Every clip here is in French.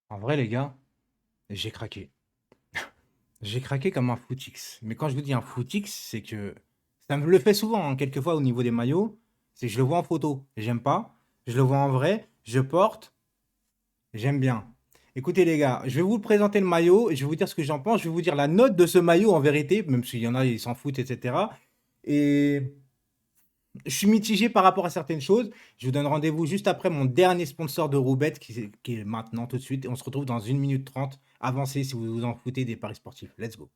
En vrai, les gars, j'ai craqué. J'ai craqué comme un footix. Mais quand je vous dis un footix, c'est que ça me le fait souvent, hein, quelquefois au niveau des maillots. C'est que je le vois en photo, j'aime pas. Je le vois en vrai, je porte, j'aime bien. Écoutez, les gars, je vais vous présenter le maillot et je vais vous dire ce que j'en pense. Je vais vous dire la note de ce maillot en vérité, même s'il y en a, ils s'en foutent, etc. Et je suis mitigé par rapport à certaines choses. Je vous donne rendez-vous juste après mon dernier sponsor de Roubette qui est maintenant tout de suite. Et on se retrouve dans 1 minute 30. Avancez si vous vous en foutez des paris sportifs. Let's go.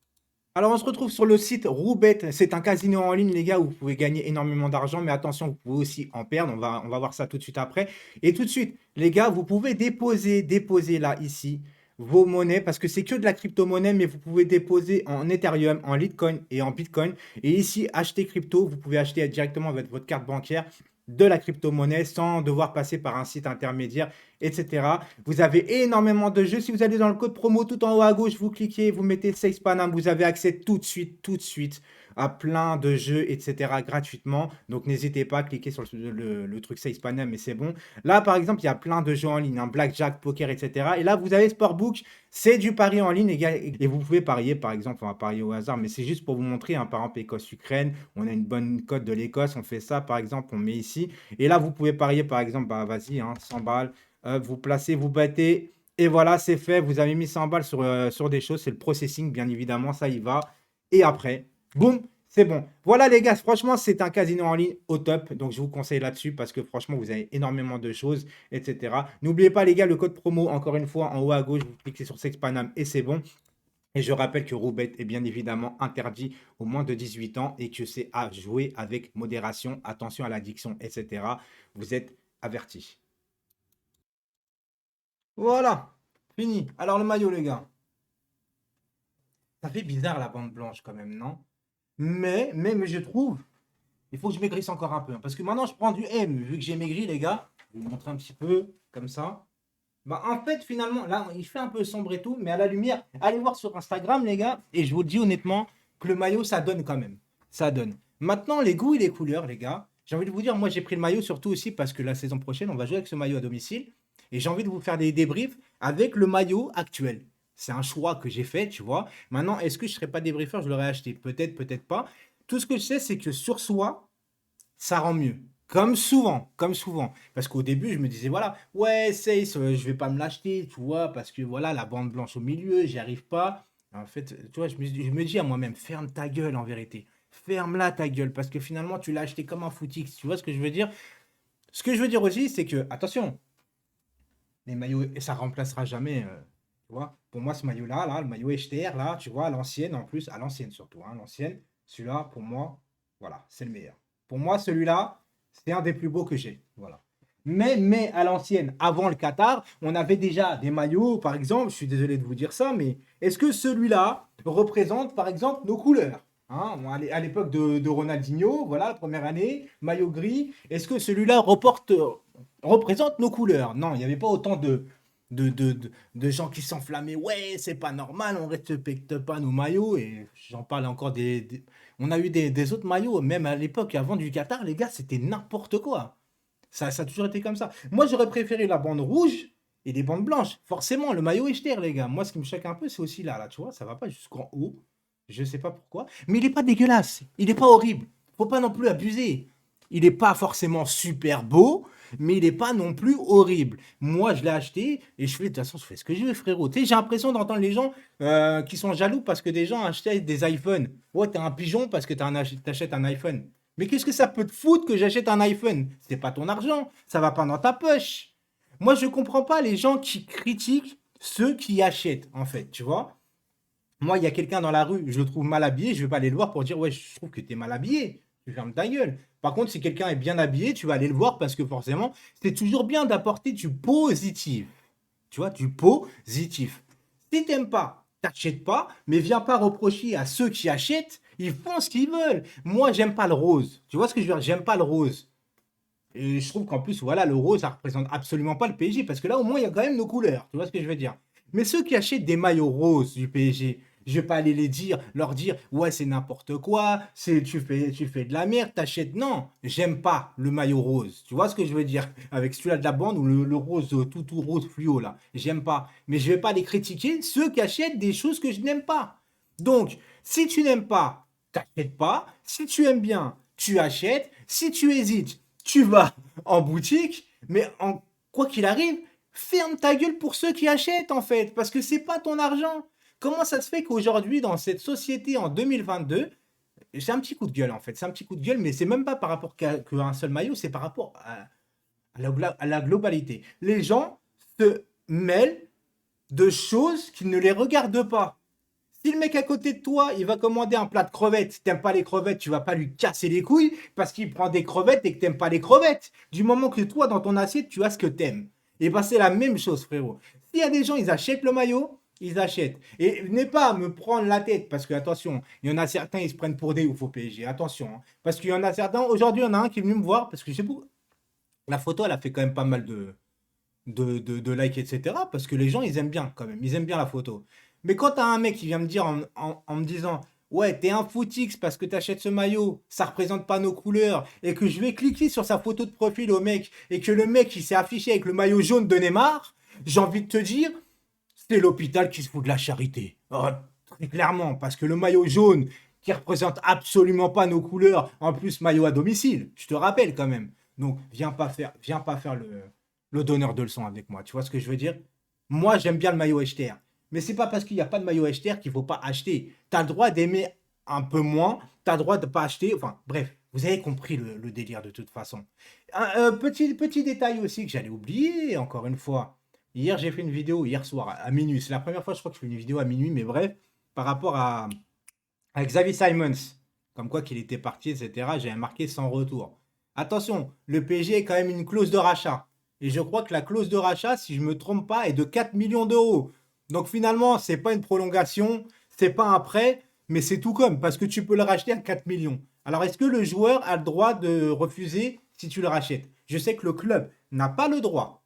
Alors, on se retrouve sur le site Roubette. C'est un casino en ligne, les gars, où vous pouvez gagner énormément d'argent. Mais attention, vous pouvez aussi en perdre. On va voir ça tout de suite après. Et tout de suite, les gars, vous pouvez déposer là, ici, vos monnaies. Parce que c'est que de la crypto-monnaie, mais vous pouvez déposer en Ethereum, en Litecoin et en Bitcoin. Et ici, acheter crypto, vous pouvez acheter directement avec votre carte bancaire de la crypto-monnaie sans devoir passer par un site intermédiaire, etc. Vous avez énormément de jeux. Si vous allez dans le code promo tout en haut à gauche, vous cliquez, vous mettez Safe Panam, vous avez accès tout de suite à plein de jeux, etc. gratuitement. Donc n'hésitez pas à cliquer sur le truc Safe Panam, mais c'est bon. Là, par exemple, il y a plein de jeux en ligne, hein, Blackjack, Poker, etc. Et là, vous avez Sportbook, c'est du pari en ligne, les gars. Et vous pouvez parier, par exemple, on va parier au hasard, mais c'est juste pour vous montrer, hein, par exemple, Écosse-Ukraine, on a une bonne cote de l'Écosse, on fait ça, par exemple, on met ici. Et là, vous pouvez parier, par exemple, bah vas-y, hein, 100 balles. Vous placez, vous battez, et voilà, c'est fait. Vous avez mis 100 balles sur des choses. C'est le processing, bien évidemment, ça y va. Et après, boum, c'est bon. Voilà, les gars, franchement, c'est un casino en ligne au top. Donc, je vous conseille là-dessus parce que franchement, vous avez énormément de choses, etc. N'oubliez pas, les gars, le code promo, encore une fois, en haut à gauche, vous cliquez sur Sexpanam et c'est bon. Et je rappelle que Roubette est bien évidemment interdit aux moins de 18 ans et que c'est à jouer avec modération. Attention à l'addiction, etc. Vous êtes avertis. Voilà, fini. Alors le maillot, les gars. Ça fait bizarre la bande blanche quand même, non? Mais je trouve, il faut que je maigrisse encore un peu, hein, parce que maintenant je prends du M, vu que j'ai maigri, les gars. Je vais vous montrer un petit peu, comme ça. Bah en fait, finalement, là, il fait un peu sombre et tout, mais à la lumière, allez voir sur Instagram, les gars. Et je vous le dis honnêtement, que le maillot, ça donne quand même. Ça donne. Maintenant, les goûts et les couleurs, les gars. J'ai envie de vous dire, moi j'ai pris le maillot surtout aussi parce que la saison prochaine, on va jouer avec ce maillot à domicile. Et j'ai envie de vous faire des débriefs avec le maillot actuel. C'est un choix que j'ai fait, tu vois. Maintenant, est-ce que je ne serais pas débriefeur? Je l'aurais acheté. Peut-être, peut-être pas. Tout ce que je sais, c'est que sur soi, ça rend mieux. Comme souvent, comme souvent. Parce qu'au début, je me disais, voilà, ouais, c'est, je vais pas me l'acheter, tu vois, parce que voilà, la bande blanche au milieu, j'y arrive pas. En fait, tu vois, je me dis à moi-même, ferme ta gueule en vérité. Ferme-la ta gueule, parce que finalement, tu l'as acheté comme un footix. Tu vois ce que je veux dire? Ce que je veux dire aussi, c'est que, attention, les maillots, et ça remplacera jamais, tu vois. Pour moi, ce maillot-là, là, le maillot HTR, là, tu vois, à l'ancienne en plus, à l'ancienne surtout, hein, l'ancienne, celui-là, pour moi, voilà, c'est le meilleur. Pour moi, celui-là, c'est un des plus beaux que j'ai. Voilà. Mais à l'ancienne, avant le Qatar, on avait déjà des maillots, par exemple, je suis désolé de vous dire ça, mais est-ce que celui-là représente, par exemple, nos couleurs? Hein, à l'époque de Ronaldinho, voilà, la première année, maillot gris. Est-ce que celui-là représente nos couleurs? Non, il n'y avait pas autant de gens qui s'enflammaient. Ouais, c'est pas normal, on respecte pas nos maillots. Et j'en parle encore on a eu des autres maillots, même à l'époque, avant du Qatar, les gars, c'était n'importe quoi. Ça a toujours été comme ça. Moi, j'aurais préféré la bande rouge et les bandes blanches. Forcément, le maillot est les gars. Moi, ce qui me choque un peu, c'est aussi là, tu vois, ça va pas jusqu'en haut. Je sais pas pourquoi. Mais il est pas dégueulasse. Il est pas horrible. Faut pas non plus abuser. Il est pas forcément super beau, mais il est pas non plus horrible. Moi, je l'ai acheté et je fais, de toute façon, je fais ce que je veux, frérot. Tu sais, j'ai l'impression d'entendre les gens qui sont jaloux parce que des gens achetaient des iPhones. Ouais, t'es un pigeon parce que t'achètes un iPhone. Mais qu'est-ce que ça peut te foutre que j'achète un iPhone? C'est pas ton argent, ça va pas dans ta poche. Moi, je comprends pas les gens qui critiquent ceux qui achètent, en fait, tu vois. Moi, il y a quelqu'un dans la rue, je le trouve mal habillé, je vais pas aller le voir pour dire, ouais, je trouve que tu es mal habillé. Tu fermes ta gueule. Par contre, si quelqu'un est bien habillé, tu vas aller le voir parce que forcément, c'est toujours bien d'apporter du positif. Tu vois, du positif. Si t'aimes pas, t'achètes pas, mais viens pas reprocher à ceux qui achètent, ils font ce qu'ils veulent. Moi, j'aime pas le rose. Tu vois ce que je veux dire? J'aime pas le rose. Et je trouve qu'en plus, voilà, le rose, ça représente absolument pas le PSG, parce que là, au moins, il y a quand même nos couleurs. Tu vois ce que je veux dire? Mais ceux qui achètent des maillots roses du PSG, Je vais pas aller leur dire, ouais, c'est n'importe quoi, tu fais de la merde, t'achètes. Non, j'aime pas le maillot rose. Tu vois ce que je veux dire? Avec celui-là de la bande ou le rose, tout rose fluo là. J'aime pas. Mais je vais pas les critiquer, ceux qui achètent des choses que je n'aime pas. Donc, si tu n'aimes pas, t'achètes pas. Si tu aimes bien, tu achètes. Si tu hésites, tu vas en boutique. Mais quoi qu'il arrive, ferme ta gueule pour ceux qui achètent en fait, parce que c'est pas ton argent. Comment ça se fait qu'aujourd'hui, dans cette société en 2022, c'est un petit coup de gueule en fait, c'est un petit coup de gueule, mais c'est même pas par rapport qu'à un seul maillot, c'est par rapport à la globalité. Les gens se mêlent de choses qui ne les regardent pas. Si le mec à côté de toi, il va commander un plat de crevettes, t'aimes pas les crevettes, tu vas pas lui casser les couilles parce qu'il prend des crevettes et que t'aimes pas les crevettes. Du moment que toi, dans ton assiette, tu as ce que t'aimes. Et bah c'est la même chose, frérot. S'il y a des gens, ils achètent le maillot, ils achètent. Et venez pas à me prendre la tête, parce que attention, il y en a certains, ils se prennent pour des ouf au PSG. Attention, hein. Parce qu'il y en a certains, aujourd'hui, il y en a un qui est venu me voir, parce que je sais pas, la photo, elle a fait quand même pas mal de likes, etc. Parce que les gens, ils aiment bien quand même. Ils aiment bien la photo. Mais quand t'as un mec qui vient me dire en me disant, ouais, t'es un footix parce que t'achètes ce maillot, ça représente pas nos couleurs, et que je vais cliquer sur sa photo de profil au mec, et que le mec, il s'est affiché avec le maillot jaune de Neymar, j'ai envie de te dire, c'est l'hôpital qui se fout de la charité. Oh, très clairement, parce que le maillot jaune, qui représente absolument pas nos couleurs, en plus maillot à domicile, je te rappelle quand même. Donc, viens pas faire le donneur de leçons avec moi. Tu vois ce que je veux dire? Moi, j'aime bien le maillot HTR. Mais c'est pas parce qu'il n'y a pas de maillot HTR qu'il faut pas acheter. Tu as le droit d'aimer un peu moins, tu as le droit de pas acheter. Enfin, bref, vous avez compris le délire de toute façon. Un petit détail aussi que j'allais oublier, encore une fois. Hier, j'ai fait une vidéo, hier soir, à minuit. C'est la première fois, je crois, que je fais une vidéo à minuit, mais bref, par rapport à Xavi Simons. Comme quoi qu'il était parti, etc. J'ai marqué sans retour. Attention, le PSG est quand même une clause de rachat. Et je crois que la clause de rachat, si je ne me trompe pas, est de 4 millions d'euros. Donc finalement, c'est pas une prolongation, c'est pas un prêt, mais c'est tout comme, parce que tu peux le racheter à 4 millions. Alors est-ce que le joueur a le droit de refuser si tu le rachètes? Je sais que le club n'a pas le droit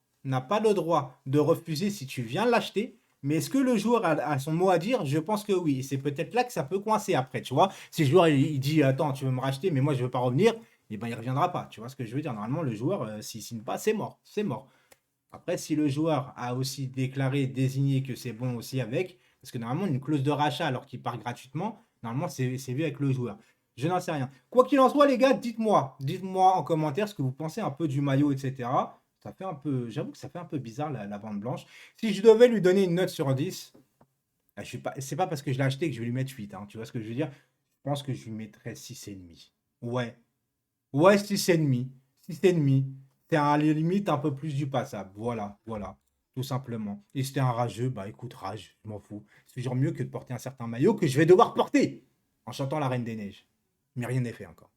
de refuser si tu viens l'acheter, mais est-ce que le joueur a son mot à dire? Je pense que oui. Et c'est peut-être là que ça peut coincer après, tu vois. Si le joueur il dit attends, tu veux me racheter, mais moi je veux pas revenir, eh ben il reviendra pas. Tu vois ce que je veux dire? Normalement, le joueur, s'il signe pas, c'est mort. C'est mort. Après, si le joueur a aussi déclaré, désigné que c'est bon aussi avec, parce que normalement, une clause de rachat alors qu'il part gratuitement, normalement, c'est vu avec le joueur. Je n'en sais rien. Quoi qu'il en soit, les gars, dites-moi en commentaire ce que vous pensez un peu du maillot, etc. Ça fait un peu, j'avoue que ça fait un peu bizarre la bande blanche. Si je devais lui donner une note sur 10, je suis pas, c'est pas parce que je l'ai acheté que je vais lui mettre 8, hein, tu vois ce que je veux dire? Je pense que je lui mettrais 6,5. Ouais, ouais, 6,5. 6,5. C'est à la limite un peu plus du passable. Voilà, voilà. Tout simplement. Et c'était un rageux, bah écoute, rage, je m'en fous. C'est toujours mieux que de porter un certain maillot que je vais devoir porter en chantant la Reine des Neiges. Mais rien n'est fait encore.